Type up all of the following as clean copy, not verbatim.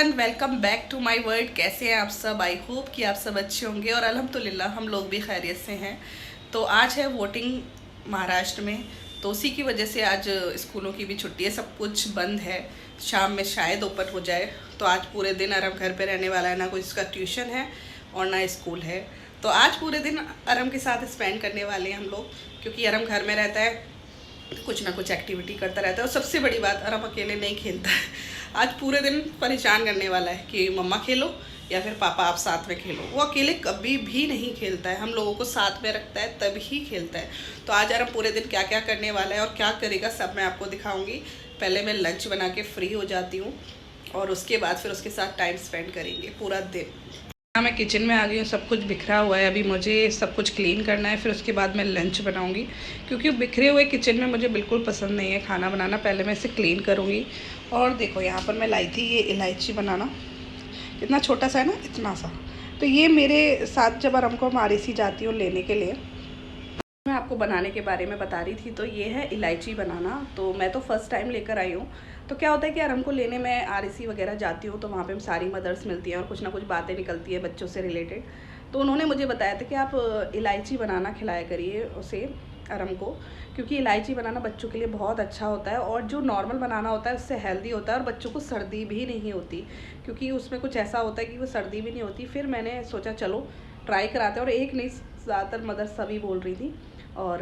Everyone, welcome back to my world. कैसे हैं आप सब? आई होप कि आप सब अच्छे होंगे और अल्हम्दुलिल्लाह हम लोग भी खैरियत से हैं। तो आज है वोटिंग महाराष्ट्र में, तो उसी की वजह से आज स्कूलों की भी छुट्टी है, सब कुछ बंद है। शाम में शायद ओपन हो जाए। तो आज पूरे दिन अरम घर पे रहने वाला है, ना कोई इसका ट्यूशन है और ना स्कूल है। तो आज पूरे दिन अरम के साथ स्पेंड करने वाले हैं हम लोग, क्योंकि अरम घर में रहता है, कुछ ना कुछ एक्टिविटी करता रहता है। और सबसे बड़ी बात, अरम अकेले नहीं खेलता है। आज पूरे दिन परेशान करने वाला है कि मम्मा खेलो या फिर पापा आप साथ में खेलो। वो अकेले कभी भी नहीं खेलता है, हम लोगों को साथ में रखता है तभी खेलता है। तो आज अरम पूरे दिन क्या क्या करने वाला है और क्या करेगा सब मैं आपको दिखाऊंगी। पहले मैं लंच बना के फ्री हो जाती हूँ और उसके बाद फिर उसके साथ टाइम स्पेंड करेंगे पूरा दिन। मैं किचन में आ गई हूँ, सब कुछ बिखरा हुआ है। अभी मुझे सब कुछ क्लीन करना है, फिर उसके बाद मैं लंच बनाऊँगी, क्योंकि बिखरे हुए किचन में मुझे बिल्कुल पसंद नहीं है खाना बनाना। पहले मैं इसे क्लीन करूँगी। और देखो यहाँ पर मैं लाई थी ये इलायची बनाना, इतना छोटा सा है ना, इतना सा। तो ये मेरे साथ जब आराम को मारी सी जाती हूँ लेने के लिए, मैं आपको बनाने के बारे में बता रही थी। तो ये है इलायची बनाना। तो मैं तो फर्स्ट टाइम लेकर आई हूँ। तो क्या होता है कि आराम को लेने में RSC वगैरह जाती हूँ, तो वहाँ पे सारी मदर्स मिलती हैं और कुछ ना कुछ बातें निकलती है बच्चों से रिलेटेड। तो उन्होंने मुझे बताया था कि आप इलायची बनाना खिलाया करिए उसे, आराम को, क्योंकि इलायची बनाना बच्चों के लिए बहुत अच्छा होता है और जो नॉर्मल बनाना होता है उससे हेल्दी होता है और बच्चों को सर्दी भी नहीं होती, क्योंकि उसमें कुछ ऐसा होता है कि वो सर्दी भी नहीं होती। फिर मैंने सोचा चलो ट्राई कराते हैं। और एक नहीं, ज़्यादातर मदर्स सभी बोल रही थी और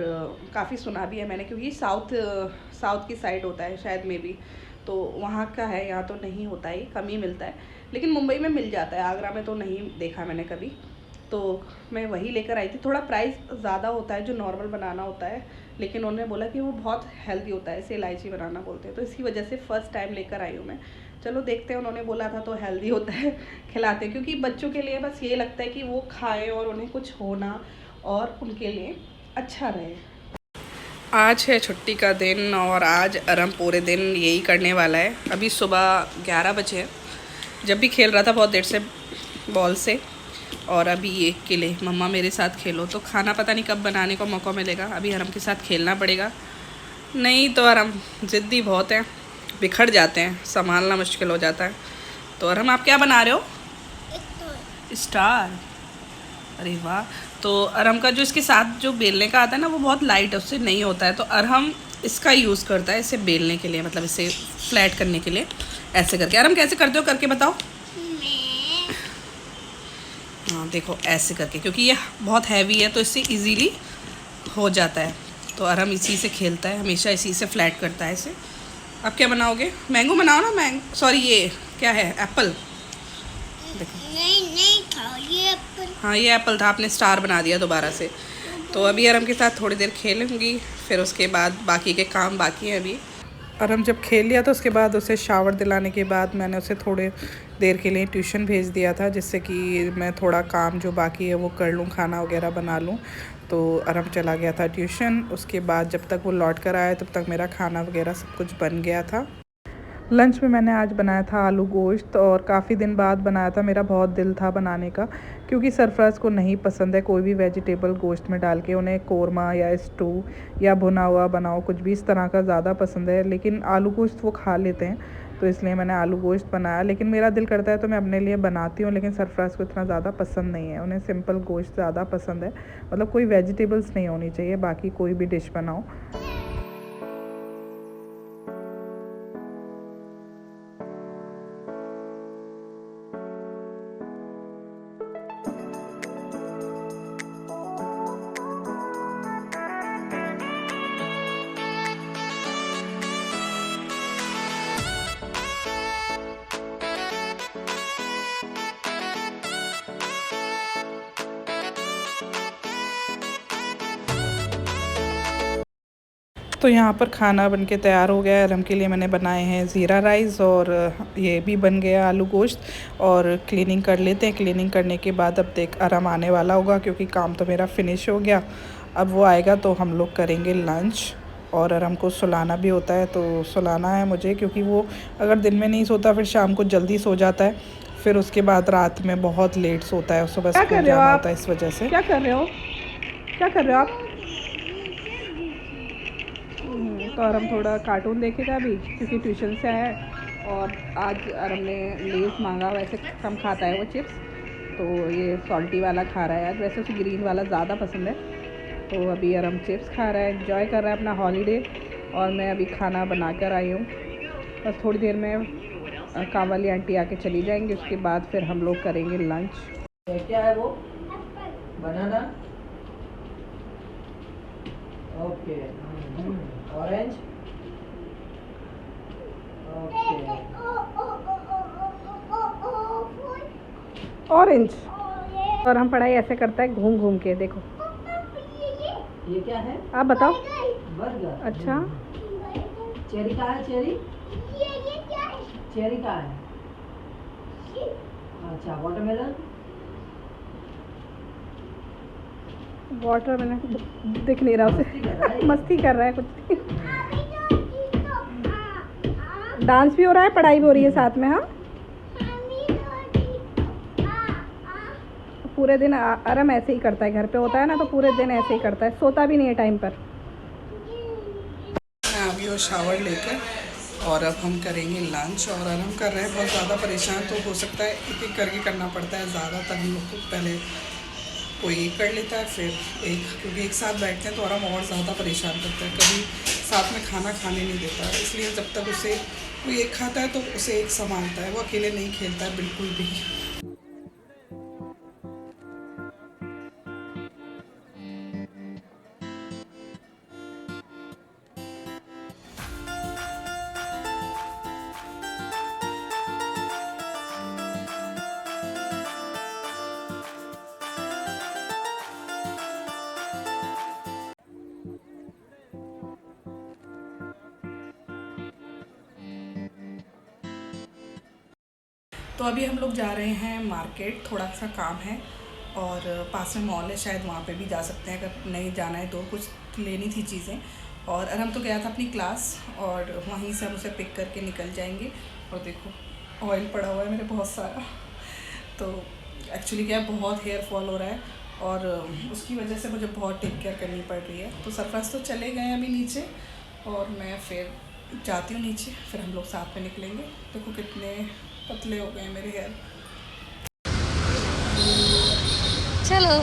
काफ़ी सुना भी है मैंने, क्योंकि साउथ की साइड होता है शायद में भी, तो वहाँ का है। यहाँ तो नहीं होता है, कम ही मिलता है, लेकिन मुंबई में मिल जाता है, आगरा में तो नहीं देखा मैंने कभी। तो मैं वही लेकर आई थी। थोड़ा प्राइस ज़्यादा होता है जो नॉर्मल बनाना होता है, लेकिन उन्होंने बोला कि वो बहुत हेल्दी होता है, इसे इलायची बनाना बोलते हैं। तो इसी वजह से फ़र्स्ट टाइम लेकर आई हूँ मैं। चलो देखते हैं, उन्होंने बोला था तो हेल्दी होता है, खिलाते हैं, क्योंकि बच्चों के लिए बस ये लगता है कि वो खाएँ और उन्हें कुछ होना और उनके लिए अच्छा रहे। आज है छुट्टी का दिन और आज अरम पूरे दिन यही करने वाला है। अभी सुबह 11 बजे है, जब भी खेल रहा था बहुत देर से बॉल से, और अभी ये खेले मम्मा मेरे साथ खेलो। तो खाना पता नहीं कब बनाने को मौका मिलेगा, अभी अरम के साथ खेलना पड़ेगा। नहीं तो अरम ज़िद्दी बहुत है, बिखर जाते हैं, संभालना मुश्किल हो जाता है। तो अरम आप क्या बना रहे हो? स्टार। अरे वाह। तो अरहम का जो इसके साथ जो बेलने का आता है ना, वो बहुत लाइट है, उससे नहीं होता है। तो अरहम इसका यूज़ करता है इसे बेलने के लिए, मतलब इसे फ्लैट करने के लिए, ऐसे करके। अरहम कैसे करते हो, करके बताओ। हाँ देखो, ऐसे करके, क्योंकि ये बहुत हैवी है तो इससे इजीली हो जाता है। तो अरहम इसी से खेलता है, हमेशा इसी से फ्लैट करता है इसे। अब क्या बनाओगे? मैंगो बनाओ ना, मैंगो, सॉरी ये क्या है, एप्पल। देखो नहीं था ये एप्पल। हाँ ये एप्पल था, आपने स्टार बना दिया दोबारा से। तो अभी अरम के साथ थोड़ी देर खेलूँगी, फिर उसके बाद बाकी के काम बाकी हैं अभी। अरम जब खेल लिया तो उसके बाद उसे शावर दिलाने के बाद मैंने उसे थोड़े देर के लिए ट्यूशन भेज दिया था, जिससे कि मैं थोड़ा काम जो बाकी है वो कर लूँ, खाना वगैरह बना लूँ। तो अरम चला गया था ट्यूशन। उसके बाद जब तक वो लौट कर आया तब तक मेरा खाना वगैरह सब कुछ बन गया था। लंच में मैंने आज बनाया था आलू गोश्त, और काफ़ी दिन बाद बनाया था। मेरा बहुत दिल था बनाने का, क्योंकि सरफराज को नहीं पसंद है कोई भी वेजिटेबल गोश्त में डाल के। उन्हें कोरमा या स्टू या भुना हुआ बनाओ, कुछ भी इस तरह का ज़्यादा पसंद है, लेकिन आलू गोश्त वो खा लेते हैं। तो इसलिए मैंने आलू गोश्त बनाया। लेकिन मेरा दिल करता है तो मैं अपने लिए बनाती हूँ, लेकिन सरफराज को इतना ज़्यादा पसंद नहीं है, उन्हें सिंपल गोश्त ज़्यादा पसंद है। मतलब कोई वेजिटेबल्स नहीं होनी चाहिए, बाकी कोई भी डिश बनाओ। तो यहाँ पर खाना बनके तैयार हो गया है। अरम के लिए मैंने बनाए हैं ज़ीरा राइस, और ये भी बन गया आलू गोश्त। और क्लीनिंग कर लेते हैं। क्लीनिंग करने के बाद अब देख अरम आने वाला होगा, क्योंकि काम तो मेरा फिनिश हो गया। अब वो आएगा तो हम लोग करेंगे लंच। और अरम को सुलाना भी होता है, तो सुलाना है मुझे, क्योंकि वो अगर दिन में नहीं सोता फिर शाम को जल्दी सो जाता है, फिर उसके बाद रात में बहुत लेट सोता है, सुबह स्कूल जाना होता है, इस वजह से। क्या कर रहे हो, क्या कर रहे हो आप? तो अरम थोड़ा कार्टून देखेगा अभी, क्योंकि ट्यूशन से आया है। और आज हमने लेस मांगा, वैसे कम खाता है वो चिप्स, तो ये सॉल्टी वाला खा रहा है आज। वैसे उसे ग्रीन वाला ज़्यादा पसंद है। तो अभी अरम चिप्स खा रहा है, एंजॉय कर रहा है अपना हॉलीडे। और मैं अभी खाना बना कर आई हूँ, बस थोड़ी देर में काम वाली आंटी आके चली जाएंगी, उसके बाद फिर हम लोग करेंगे लंच। क्या है वो? बनाना। ओके। ऑरेंज। ओके। ऑरेंज। और हम पढ़ाई ऐसे करता है घूम घूम के, देखो। ये क्या है? आप बताओ। बर्गर। अच्छा, चेरी का है? चेरी? ये क्या है? चेरी का है? अच्छा, वाटरमेलन। वाटर मैंने दिख नहीं रहा उसे। मस्ती कर रहा है कुछ। डांस भी हो रहा है, पढ़ाई भी हो रही है साथ में। हाँ, पूरे दिन आराम ऐसे ही करता है, घर पे होता है ना तो पूरे दिन ऐसे ही करता है, सोता भी नहीं है टाइम पर। मैं अभी वो शावर लेकर और अब हम करेंगे लंच। और आराम कर रहे हैं, बहुत ज़्यादा परेशान, तो हो सकता है एक एक करके करना पड़ता है। ज़्यादातर हम लोग को पहले कोई एक कर लेता है फिर एक, क्योंकि एक साथ बैठते हैं तो आराम और ज़्यादा परेशान करता है, कभी साथ में खाना खाने नहीं देता। इसलिए जब तक उसे कोई एक खाता है तो उसे एक संभालता है, वो अकेले नहीं खेलता है बिल्कुल भी। तो अभी हम लोग जा रहे हैं मार्केट, थोड़ा सा काम है और पास में मॉल है, शायद वहाँ पे भी जा सकते हैं अगर नहीं जाना है तो। कुछ लेनी थी चीज़ें। और अरम तो गया था अपनी क्लास, और वहीं से हम उसे पिक करके निकल जाएंगे। और देखो ऑयल पड़ा हुआ है मेरे बहुत सारा। तो एक्चुअली क्या है, बहुत हेयर फॉल हो रहा है और उसकी वजह से मुझे बहुत टेक केयर करनी पड़ रही है। तो सरफराज तो चले गए अभी नीचे और मैं फिर जाती हूँ नीचे, फिर हम लोग साथ में निकलेंगे। देखो कितने पतले हो गए मेरे हेयर। चलो।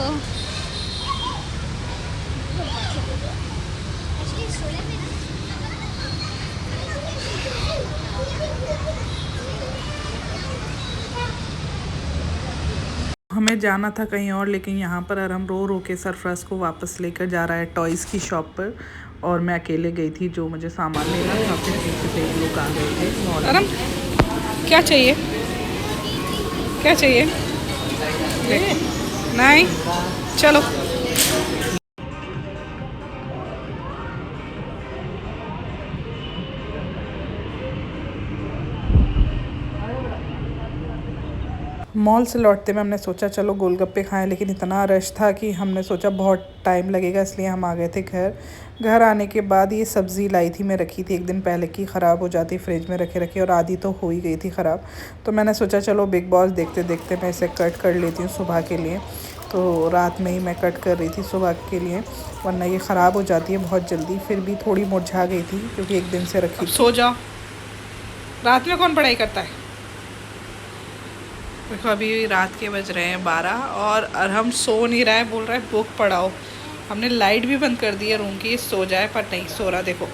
हमें जाना था कहीं और, लेकिन यहाँ पर अरम रो रो के सरफराज को वापस लेकर जा रहा है टॉयज़ की शॉप पर। और मैं अकेले गई थी जो मुझे सामान लेना था, फिर पीछे से लोग आ गए थे। अरम क्या चाहिए? क्या चाहिए? नहीं, चलो। मॉल से लौटते में हमने सोचा चलो गोलगप्पे खाएं, लेकिन इतना रश था कि हमने सोचा बहुत टाइम लगेगा, इसलिए हम आ गए थे घर। घर आने के बाद ये सब्ज़ी लाई थी, मैं रखी थी एक दिन पहले की, ख़राब हो जाती फ्रिज में रखे रखे, और आधी तो हो ही गई थी ख़राब। तो मैंने सोचा चलो बिग बॉस देखते देखते मैं इसे कट कर लेती हूँ सुबह के लिए। तो रात में ही मैं कट कर रही थी सुबह के लिए, वरना ये ख़राब हो जाती है बहुत जल्दी। फिर भी थोड़ी मुरझा गई थी क्योंकि एक दिन से रखी। सो जाओ, रात में कौन पढ़ाई करता है? देखो अभी रात के बज रहे हैं 12 और हम सो नहीं रहा है, बोल रहा है बुक पढ़ाओ। हमने लाइट भी बंद कर दी है रूम की, सो जाए, पर नहीं सो रहा। देखो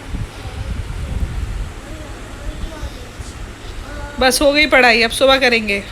बस हो गई पढ़ाई, अब सुबह करेंगे।